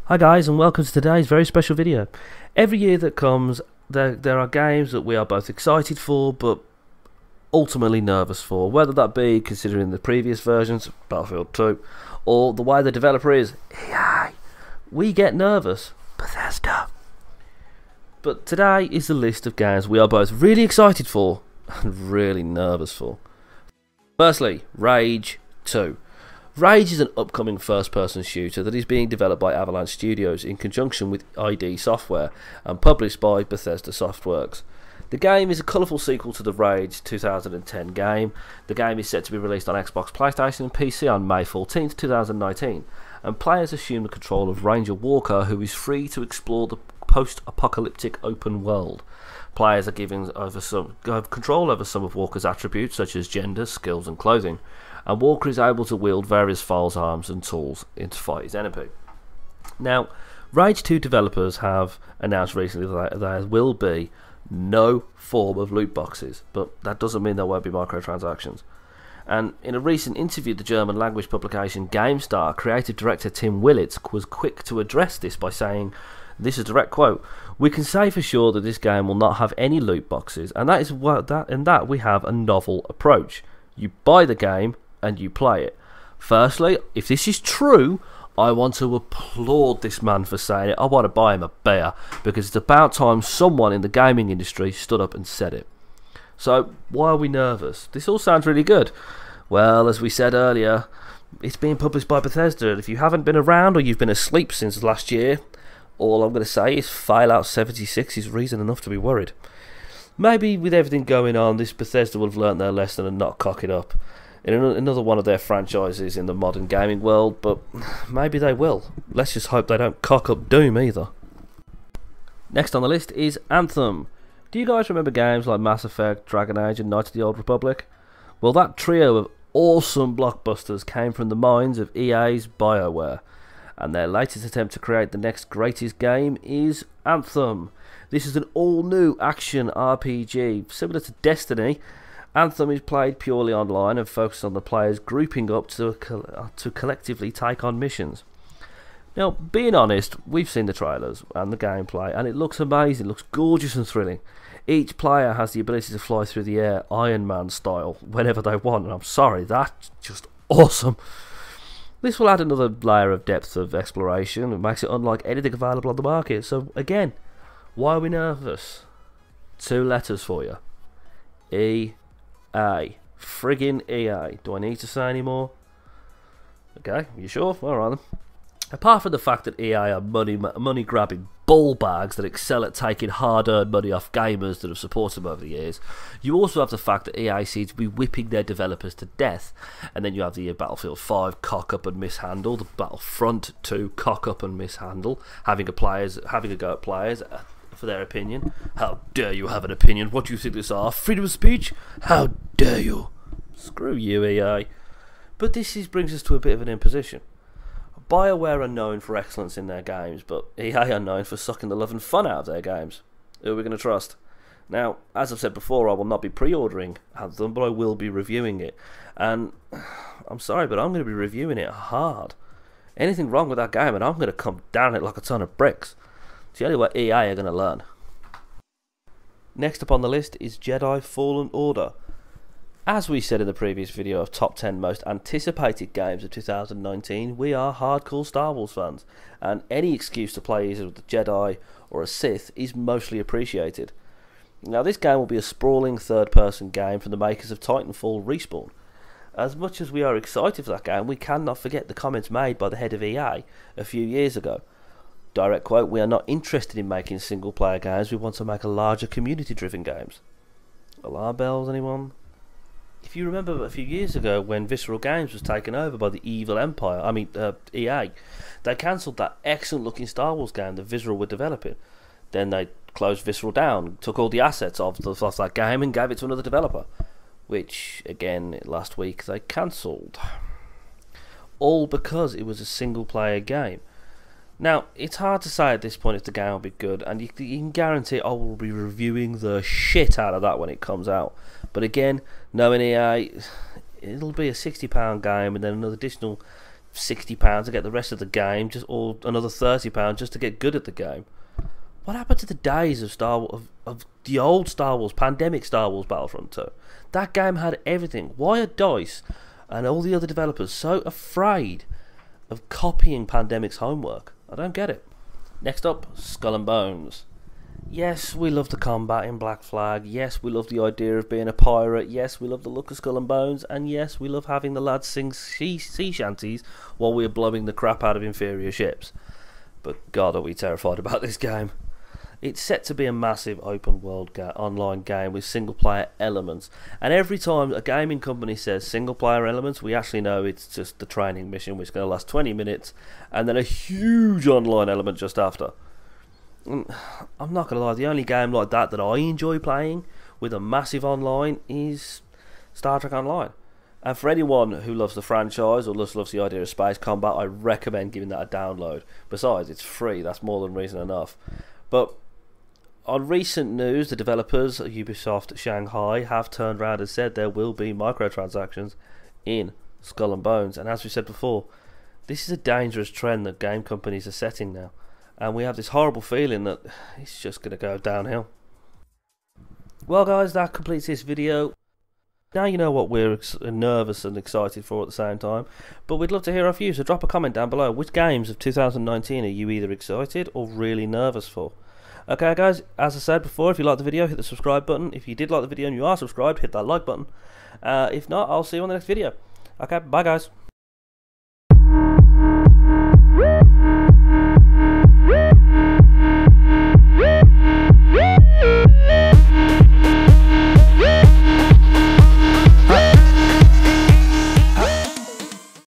Hi guys, and welcome to today's very special video. Every year that comes, there are games that we are both excited for but ultimately nervous for, whether that be considering the previous versions, Battlefield 2, or the way the developer is, EA. We get nervous, Bethesda. But today is the list of games we are both really excited for and really nervous for. Firstly, Rage 2. Rage is an upcoming first-person shooter that is being developed by Avalanche Studios in conjunction with ID Software and published by Bethesda Softworks. The game is a colourful sequel to the Rage 2010 game. The game is set to be released on Xbox, PlayStation and PC on May 14th, 2019, and players assume the control of Ranger Walker, who is free to explore the post-apocalyptic open world. Players are given control over some of Walker's attributes, such as gender, skills and clothing, and Walker is able to wield various firearms and tools to fight his enemy. Now, Rage 2 developers have announced recently that there will be no form of loot boxes, but that doesn't mean there won't be microtransactions. And in a recent interview, the German language publication GameStar creative director Tim Willits was quick to address this by saying, this is a direct quote, "We can say for sure that this game will not have any loot boxes, and that we have a novel approach. You buy the game and you play it. Firstly, if this is true, I want to applaud this man for saying it. I want to buy him a beer, because it's about time someone in the gaming industry stood up and said it." So, why are we nervous? This all sounds really good. Well, as we said earlier, it's being published by Bethesda, and if you haven't been around or you've been asleep since last year, all I'm going to say is Fallout 76 is reason enough to be worried. Maybe with everything going on, this Bethesda will have learnt their lesson and not cock it up in another one of their franchises in the modern gaming world, but maybe they will. Let's just hope they don't cock up Doom either. Next on the list is Anthem. Do you guys remember games like Mass Effect, Dragon Age and Knights of the Old Republic? Well, that trio of awesome blockbusters came from the minds of EA's BioWare, and their latest attempt to create the next greatest game is Anthem. This is an all-new action RPG, similar to Destiny. Anthem is played purely online and focuses on the players grouping up to collectively take on missions. Now, being honest, we've seen the trailers and the gameplay, and it looks amazing, it looks gorgeous and thrilling. Each player has the ability to fly through the air, Iron Man style, whenever they want, and I'm sorry, that's just awesome. This will add another layer of depth of exploration and makes it unlike anything available on the market. So again, why are we nervous? 2 letters for you. EA. Friggin' EA. Do I need to say any more? Okay, you sure? Alright then. Apart from the fact that EA are money grabbing ball bags that excel at taking hard earned money off gamers that have supported them over the years, you also have the fact that EA seems to be whipping their developers to death. And then you have the Battlefield 5 cock up and mishandle, the Battlefront 2 cock up and mishandle, having a go at players for their opinion. How dare you have an opinion? What do you think this are? Freedom of speech? How dare you? Screw you, EA. But this brings us to a bit of an imposition. BioWare are known for excellence in their games, but EA are known for sucking the love and fun out of their games. Who are we going to trust? Now, as I've said before, I will not be pre-ordering Anthem, but I will be reviewing it. And I'm sorry, but I'm going to be reviewing it hard. Anything wrong with that game, and I'm going to come down it like a ton of bricks. It's the only way EA are going to learn. Next up on the list is Jedi Fallen Order. As we said in the previous video of top 10 most anticipated games of 2019, we are hardcore Star Wars fans, and any excuse to play either with a Jedi or a Sith is mostly appreciated. Now, this game will be a sprawling third-person game from the makers of Titanfall Respawn. As much as we are excited for that game, we cannot forget the comments made by the head of EA a few years ago. Direct quote, "We are not interested in making single-player games, we want to make a larger community-driven games." Alarm bells, anyone? If you remember a few years ago when Visceral Games was taken over by the evil empire, EA, they cancelled that excellent looking Star Wars game that Visceral were developing. Then they closed Visceral down, took all the assets off that game and gave it to another developer, which again last week they cancelled. All because it was a single player game. Now, it's hard to say at this point if the game will be good, and you can guarantee I will be reviewing the shit out of that when it comes out. But again, knowing EA, it'll be a £60 game and then another additional £60 to get the rest of the game, or another £30 just to get good at the game. What happened to the days of of the old Star Wars, pandemic Star Wars Battlefront 2? That game had everything. Why are DICE and all the other developers so afraid of copying Pandemic's homework? I don't get it. Next up, Skull and Bones. Yes, we love the combat in Black Flag. Yes, we love the idea of being a pirate. Yes, we love the look of Skull and Bones. And yes, we love having the lads sing sea shanties while we're blowing the crap out of inferior ships. But God, are we terrified about this game. It's set to be a massive open world online game with single player elements. And every time a gaming company says single player elements, we actually know it's just the training mission, which is going to last 20 minutes. And then a huge online element just after. I'm not going to lie, the only game like that I enjoy playing with a massive online is Star Trek Online. And for anyone who loves the franchise or just loves the idea of space combat, I recommend giving that a download. Besides, it's free, that's more than reason enough. But on recent news, the developers at Ubisoft Shanghai have turned around and said there will be microtransactions in Skull and Bones. And as we said before, this is a dangerous trend that game companies are setting now. And we have this horrible feeling that it's just going to go downhill. Well guys, that completes this video. Now you know what we're nervous and excited for at the same time. But we'd love to hear off you, so drop a comment down below. Which games of 2019 are you either excited or really nervous for? Okay guys, as I said before, if you liked the video, hit the subscribe button. If you did like the video and you are subscribed, hit that like button. If not, I'll see you on the next video. Okay, bye guys.